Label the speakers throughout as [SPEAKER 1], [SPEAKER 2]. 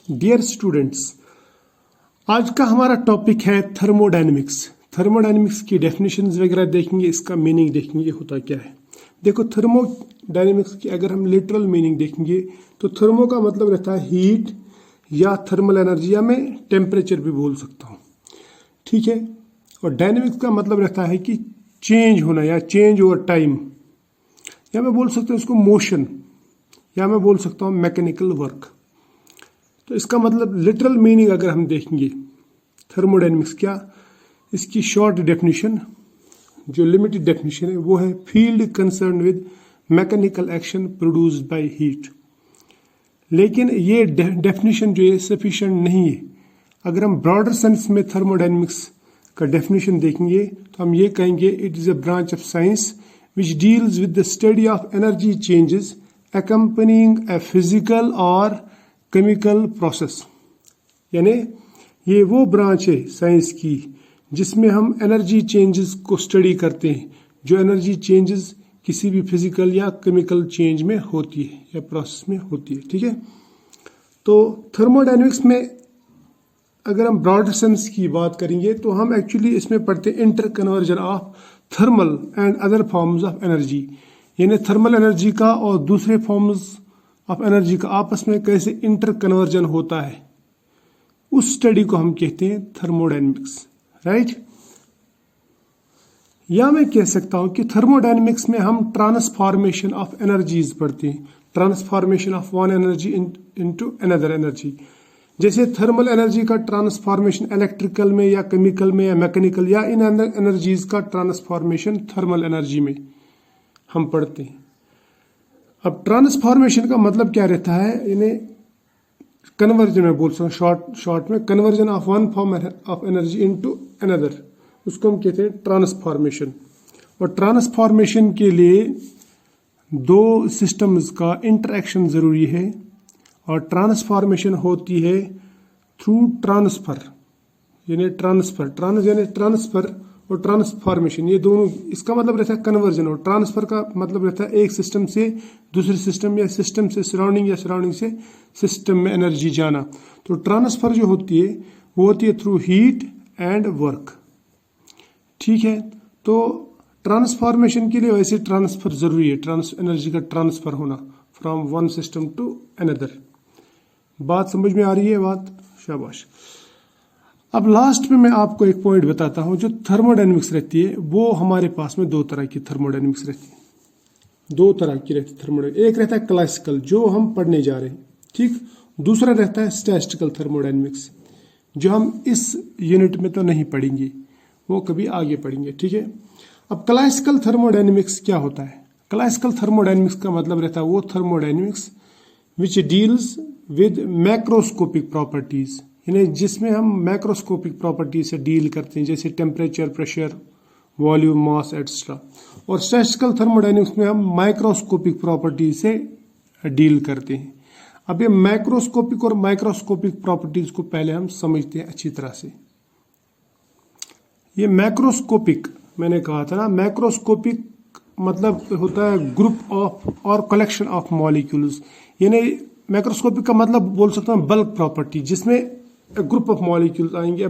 [SPEAKER 1] Dear students, आज का हमारा टॉपिक है थर्मोडायनेमिक्स। थर्मोडायनेमिक्स की डेफिनेशंस वगैरह देखेंगे, इसका मीनिंग देखेंगे होता क्या है। देखो, थर्मोडायनेमिक्स की अगर हम लिटरल मीनिंग देखेंगे तो थर्मो का मतलब रहता है हीट या थर्मल एनर्जी, या मैं टेम्परेचर भी बोल सकता हूँ, ठीक है। और डायनेमिक्स का मतलब रहता है कि चेंज होना या चेंज ओवर टाइम, या मैं बोल सकता हूँ इसको मोशन, या मैं बोल सकता हूँ मैकेनिकल वर्क। तो इसका मतलब लिटरल मीनिंग अगर हम देखेंगे थर्मोडायनेमिक्स क्या, इसकी शॉर्ट डेफिनेशन जो लिमिटेड डेफिनेशन है वो है field concern with mechanical action produced by heat. लेकिन ये डेफिनेशन जो है सफिशिएंट नहीं है। अगर हम ब्रॉडर सेंस में थर्मोडायनेमिक्स का डेफिनेशन देखेंगे तो हम ये कहेंगे it is a branch of science which deals with the study of energy changes accompanying a physical और केमिकल प्रोसेस। यानी ये वो ब्रांच है साइंस की जिसमें हम एनर्जी चेंजेस को स्टडी करते हैं, जो एनर्जी चेंजेस किसी भी फिजिकल या केमिकल चेंज में होती है या प्रोसेस में होती है, ठीक है। तो थर्मोडायनेमिक्स में अगर हम ब्रॉड सेंस की बात करेंगे तो हम एक्चुअली इसमें पढ़ते हैं inter conversion of thermal and other forms of energy, यानी थर्मल एनर्जी का और दूसरे फॉर्म्स ऑफ एनर्जी का आपस में कैसे इंटर कन्वर्जन होता है, उस स्टडी को हम कहते हैं थर्मोडायनेमिक्स, राइट। या मैं कह सकता हूं कि थर्मोडायनेमिक्स में हम ट्रांसफॉर्मेशन ऑफ एनर्जीज पढ़ते हैं, transformation of one energy into another energy. जैसे थर्मल एनर्जी का ट्रांसफॉर्मेशन इलेक्ट्रिकल में या केमिकल में या मैकेनिकल या इन अदर एनर्जीज का ट्रांसफॉर्मेशन थर्मल एनर्जी में हम पढ़ते हैं। अब ट्रांसफॉर्मेशन का मतलब क्या रहता है, यानी कन्वर्जन में बोल सकता हूँ शॉर्ट में, conversion of one form of energy into another, उसको हम कहते हैं ट्रांसफॉर्मेशन। और ट्रांसफॉर्मेशन के लिए दो सिस्टम्स का इंटरेक्शन जरूरी है, और ट्रांसफॉर्मेशन होती है थ्रू ट्रांसफर, यानी ट्रांसफर और ट्रांसफॉर्मेशन, ये दोनों, इसका मतलब रहता है कन्वर्जन, और ट्रांसफर का मतलब रहता है एक सिस्टम से दूसरे सिस्टम या सिस्टम से सराउंडिंग या सराउंडिंग से सिस्टम में एनर्जी जाना। तो ट्रांसफर जो होती है वो होती है थ्रू हीट एंड वर्क, ठीक है। तो ट्रांसफॉर्मेशन के लिए वैसे ट्रांसफर जरूरी है, एनर्जी का ट्रांसफर होना from one system to another. बात समझ में आ रही है? बात, शाबाश। अब लास्ट में मैं आपको एक पॉइंट बताता हूं, जो थर्मोडायनेमिक्स रहती है वो हमारे पास में दो तरह की थर्मोडायनेमिक्स रहती है, दो तरह की रहती है थर्मोडायनेमिक्स। एक रहता है क्लासिकल जो हम पढ़ने जा रहे हैं, ठीक। दूसरा रहता है स्टैटिस्टिकल थर्मोडायनेमिक्स जो हम इस यूनिट में तो नहीं पढ़ेंगे, वो कभी आगे पढ़ेंगे, ठीक है। अब क्लासिकल थर्मोडायनेमिक्स क्या होता है? क्लासिकल थर्मोडायनेमिक्स का मतलब रहता है वो thermodynamics which deals with macroscopic properties, यानी जिसमें हम मैक्रोस्कोपिक प्रॉपर्टी से डील करते हैं, जैसे टेम्परेचर, प्रेशर, वॉल्यूम, मास एक्सेट्रा। और स्टैटिस्टिकल थर्मोडायनेमिक्स में हम माइक्रोस्कोपिक प्रॉपर्टी से डील करते हैं। अब ये मैक्रोस्कोपिक और माइक्रोस्कोपिक प्रॉपर्टीज को पहले हम समझते हैं अच्छी तरह से। ये मैक्रोस्कोपिक मैंने कहा था ना, मैक्रोस्कोपिक मतलब होता है ग्रुप ऑफ और कलेक्शन ऑफ मॉलिक्यूल्स, यानी मैक्रोस्कोपिक का मतलब बोल सकता हूँ बल्क प्रॉपर्टी, जिसमें ग्रुप ऑफ मॉलिक्यूल्स आएंगे,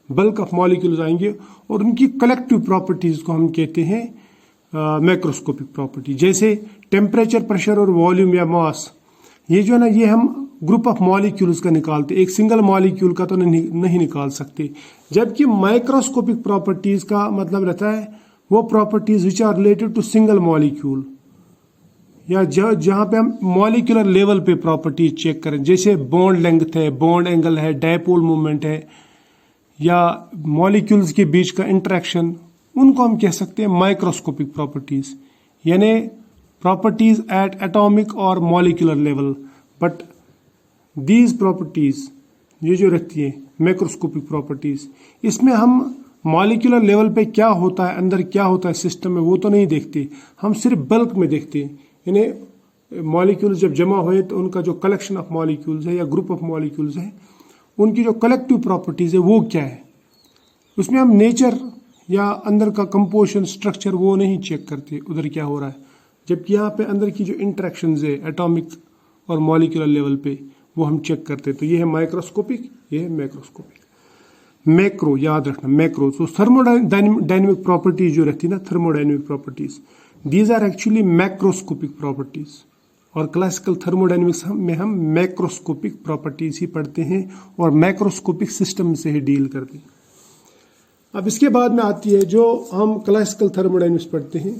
[SPEAKER 1] बल्क ऑफ मॉलिक्यूल्स आएंगे, और उनकी कलेक्टिव प्रॉपर्टीज को हम कहते हैं मैक्रोस्कोपिक प्रॉपर्टी। जैसे टेम्परेचर, प्रेशर और वॉल्यूम या मास, ये जो है ना, ये हम ग्रुप ऑफ मॉलिक्यूल्स का निकालते, एक सिंगल मॉलिक्यूल का तो नहीं निकाल सकते। जबकि माइक्रोस्कोपिक प्रॉपर्टीज का मतलब रहता है वो properties which are related to single molecule, या जहां पे हम मॉलिक्यूलर लेवल पे प्रॉपर्टीज चेक करें, जैसे बॉन्ड लेंथ है, बॉन्ड एंगल है, डायपोल मूवमेंट है, या मॉलिक्यूल्स के बीच का इंटरेक्शन, उनको हम कह सकते हैं माइक्रोस्कोपिक प्रॉपर्टीज, यानी प्रॉपर्टीज एट एटॉमिक और molecular level. But these properties ये जो रहती है मैक्रोस्कोपिक प्रॉपर्टीज, इसमें हम मॉलिक्यूलर लेवल पे क्या होता है, अंदर क्या होता है सिस्टम में, वो तो नहीं देखते, हम सिर्फ बल्क में देखते हैं। यानी मॉलिक्यूल्स जब जमा हुए तो उनका जो कलेक्शन ऑफ मॉलिक्यूल्स है या ग्रुप ऑफ मॉलिक्यूल्स है, उनकी जो कलेक्टिव प्रॉपर्टीज है वो क्या है, उसमें हम नेचर या अंदर का कंपोजिशन, स्ट्रक्चर वो नहीं चेक करते उधर क्या हो रहा है। जबकि यहाँ पे अंदर की जो इंटरेक्शंस है एटॉमिक और मॉलिक्यूलर लेवल पे, वो हम चेक करते हैं। तो ये है माइक्रोस्कोपिक, ये है मैक्रोस्कोपिक। मैक्रो याद रखना, मैक्रो। तो थर्मोडायनेमिक प्रॉपर्टीज जो रहती है ना, thermodynamic properties, these are actually macroscopic properties. और क्लासिकल थर्मोडायनेमिक्स में हम मैक्रोस्कोपिक प्रॉपर्टीज ही पढ़ते हैं और मैक्रोस्कोपिक सिस्टम से ही डील करते हैं। अब इसके बाद में आती है जो हम क्लासिकल थर्मोडायनेमिक्स पढ़ते हैं।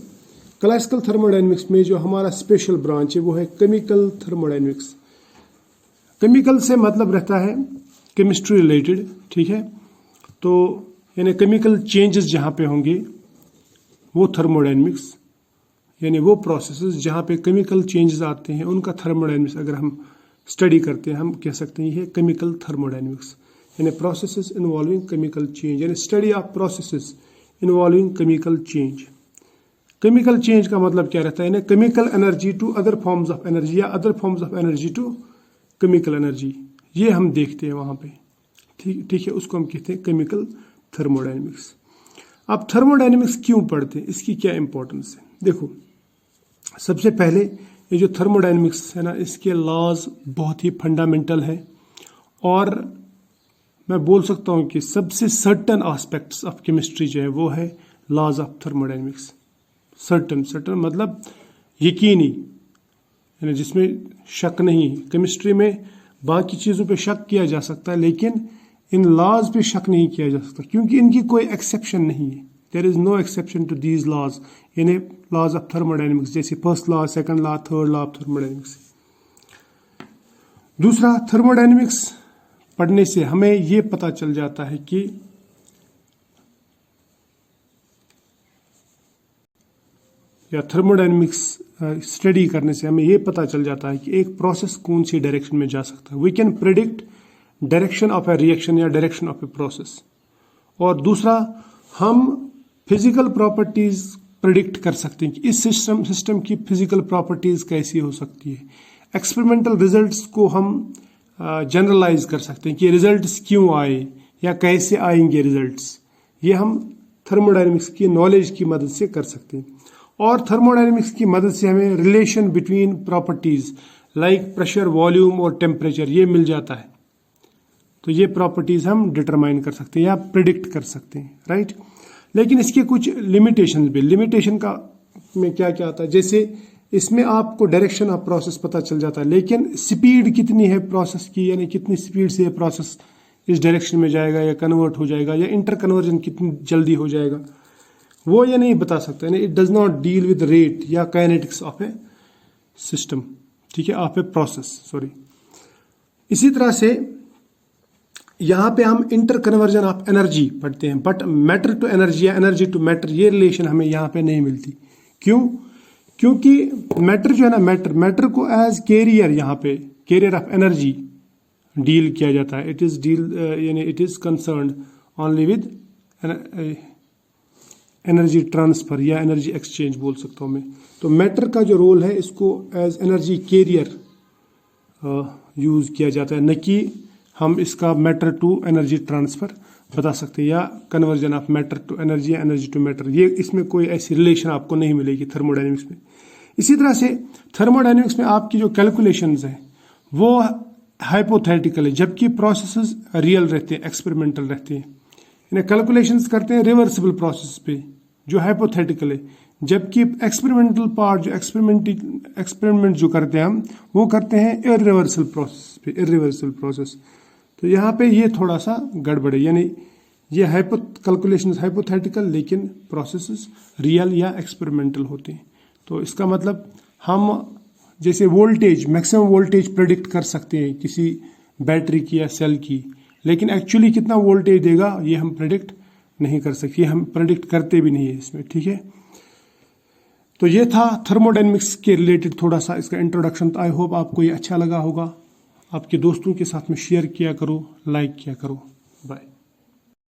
[SPEAKER 1] क्लासिकल थर्मोडायनेमिक्स में जो हमारा स्पेशल ब्रांच है वो है केमिकल थर्मोडायनेमिक्स। केमिकल से मतलब रहता है केमिस्ट्री रिलेटेड, ठीक है। तो यानी केमिकल चेंजेस जहाँ पे होंगे वो थर्मोडायनेमिक्स, यानी वो प्रोसेसेस जहाँ पे केमिकल चेंजेस आते हैं उनका थर्मोडायनेमिक्स अगर हम स्टडी करते हैं, हम कह सकते हैं ये केमिकल थर्मोडायनेमिक्स। यानी प्रोसेसेस इन्वॉल्विंग केमिकल चेंज, यानी study of processes involving chemical change. Chemical change का मतलब क्या रहता है, यानी chemical energy to other forms of energy या other forms of energy to chemical energy, ये हम देखते हैं वहाँ पे, ठीक है। उसको हम कहते हैं केमिकल थर्मोडायनेमिक्स। अब थर्मोडायनेमिक्स क्यों पढ़ते हैं, इसकी क्या इंपॉर्टेंस है? देखो, सबसे पहले ये जो थर्मोडायनेमिक्स है ना, इसके लॉज बहुत ही फंडामेंटल है और मैं बोल सकता हूँ कि सबसे सर्टन एस्पेक्ट्स ऑफ केमिस्ट्री जो है वो है लॉज ऑफ थर्मोडायनेमिक्स। सर्टन मतलब यकीनी, यानी जिसमें शक नहीं। केमिस्ट्री में बाकी चीज़ों पे शक किया जा सकता है लेकिन इन लॉज पे शक नहीं किया जा सकता क्योंकि इनकी कोई एक्सेप्शन नहीं है। There is no exception to these laws, यानी लॉज ऑफ थर्मोडायनेमिक्स, जैसे first law, second law, third law of thermodynamics. दूसरा, थर्मोडायनेमिक्स पढ़ने से हमें ये पता चल जाता है कि या थर्मोडायनेमिक्स स्टडी करने से हमें ये पता चल जाता है कि एक प्रोसेस कौन सी डायरेक्शन में जा सकता है। We can predict direction of a reaction या डायरेक्शन ऑफ ए प्रोसेस। और दूसरा, हम फिजिकल प्रॉपर्टीज प्रिडिक्ट कर सकते हैं कि इस सिस्टम की फिजिकल प्रॉपर्टीज कैसी हो सकती है। एक्सपेरिमेंटल रिजल्ट्स को हम जनरलाइज कर सकते हैं कि रिजल्ट्स क्यों आए या कैसे आएंगे रिजल्ट्स, ये हम थर्मोडायनेमिक्स की नॉलेज की मदद से कर सकते हैं। और थर्मोडायनेमिक्स की मदद से हमें relation between properties like pressure, volume और टेम्परेचर ये मिल जाता है। तो ये प्रॉपर्टीज हम डिटरमाइन कर सकते हैं या प्रिडिक्ट कर सकते हैं, राइट। लेकिन इसके कुछ लिमिटेशन भी, लिमिटेशन का में क्या क्या आता है, जैसे इसमें आपको डायरेक्शन ऑफ प्रोसेस पता चल जाता है लेकिन स्पीड कितनी है प्रोसेस की, यानी कितनी स्पीड से प्रोसेस इस डायरेक्शन में जाएगा या कन्वर्ट हो जाएगा या इंटर कन्वर्जन कितनी जल्दी हो जाएगा, वो ये नहीं बता सकता। यानी it does not deal with rate या काइनेटिक्स ऑफ ए सिस्टम, ठीक है, ऑफ ए प्रोसेस, सॉरी। इसी तरह से यहाँ पे हम इंटर कन्वर्जन ऑफ एनर्जी पढ़ते हैं, बट मैटर टू एनर्जी या एनर्जी टू मैटर ये रिलेशन हमें यहाँ पे नहीं मिलती। क्यों? क्योंकि मैटर जो है ना, मैटर को एज कैरियर, यहाँ पे कैरियर ऑफ एनर्जी डील किया जाता है। इट इज डील यानी it is concerned only with energy transfer या एनर्जी एक्सचेंज बोल सकता हूँ मैं। तो मैटर का जो रोल है इसको एज एनर्जी कैरियर यूज किया जाता है, न कि हम इसका मैटर टू एनर्जी ट्रांसफर बता सकते हैं या conversion of matter to energy या एनर्जी टू मैटर। ये इसमें कोई ऐसी रिलेशन आपको नहीं मिलेगी थर्मोडायनेमिक्स में। इसी तरह से थर्मोडायनेमिक्स में आपकी जो कैलकुलेशंस है वो हाइपोथेटिकल है, जबकि प्रोसेसेस रियल रहते हैं, एक्सपेरिमेंटल रहते हैं। इन्हें कैलकुलेशंस करते हैं रिवर्सिबल प्रोसेस पे जो हाइपोथेटिकल है, जबकि एक्सपेरिमेंटल पार्ट जो एक्सपेरिमेंट जो करते हैं हम वो करते हैं इरिवर्सिबल प्रोसेस पे, इरिवर्सिबल प्रोसेस। तो यहाँ पे ये थोड़ा सा गड़बड़ है, यानी ये कैलकुलेशंस हाइपोथेटिकल लेकिन प्रोसेसेस रियल या एक्सपेरिमेंटल होते हैं। तो इसका मतलब हम जैसे वोल्टेज, मैक्सिमम वोल्टेज प्रेडिक्ट कर सकते हैं किसी बैटरी की या सेल की, लेकिन एक्चुअली कितना वोल्टेज देगा ये हम प्रेडिक्ट नहीं कर सकते, हम प्रेडिक्ट करते भी नहीं है इसमें, ठीक है। तो ये था थर्मोडायनेमिक्स के रिलेटेड थोड़ा सा इसका इंट्रोडक्शन। तो आई होप आपको ये अच्छा लगा होगा। आपके दोस्तों के साथ में शेयर किया करो, लाइक किया करो। बाय।